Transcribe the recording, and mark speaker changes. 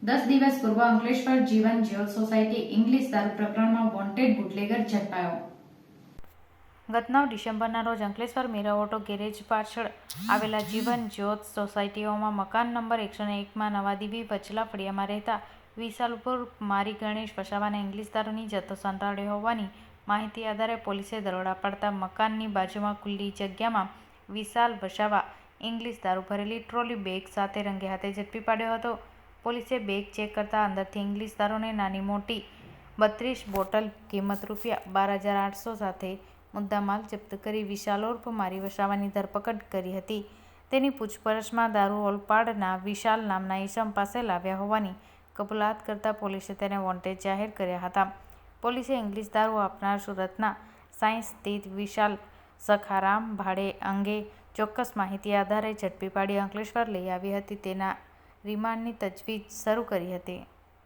Speaker 1: 10 દિવસ પૂર્વ અંકલેશ્વર જીવન જ્યોત સોસાયટી ઇંગ્લિશ દારૂ પ્રકરણમાં વોન્ટેડ બુટલેગર ઝડપાયો. ગત 9 ડિસેમ્બરના રોજ અંકલેશ્વર મીરા ઓટો ગેરેજ પાછળ આવેલા જીવન જ્યોત સોસાયટીમાં મકાન નંબર 101માં નવાદીવી વચલા ફળિયામાં રહેતા વિશાલ ઉર્ફ મારી ગણેશ વસાવાને ઇંગ્લિશ દારૂની જથ્થો સંતાડ્યો હોવાની માહિતી આધારે પોલીસે દરોડા પાડતા મકાનની બાજુમાં ખુલ્લી જગ્યામાં વિશાલ વસાવા ઇંગ્લિશ દારૂ ભરેલી ટ્રોલી બેગ સાથે રંગે હાથે ઝડપી પાડ્યો હતો. પોલીસે બેગ ચેક કરતા અંદરથી ઇંગ્લિશ દારૂની નાની મોટી 32 બોટલ કિંમત ₹12,800 સાથે મુદ્દામાલ જપ્ત કરી વિશાલ ઉર્ફ મારી વસાવાની ધરપકડ કરી હતી. તેની પૂછપરછમાં દારૂ ઓલપાડના વિશાલ નામના ઈસમ પાસે લાવ્યા હોવાની કબૂલાત કરતા પોલીસે તેને વોન્ટેડ જાહેર કર્યા હતા. પોલીસે ઇંગ્લિશ દારૂ આપનાર સુરતના સાયન્સ સ્થિત વિશાલ સખારામ ભાડે અંગે ચોક્કસ માહિતી આધારે ઝડપી પાડી અંકલેશ્વર લઈ આવી હતી. તેના રિમાન્ડની તજવીજ શરૂ કરી હતી.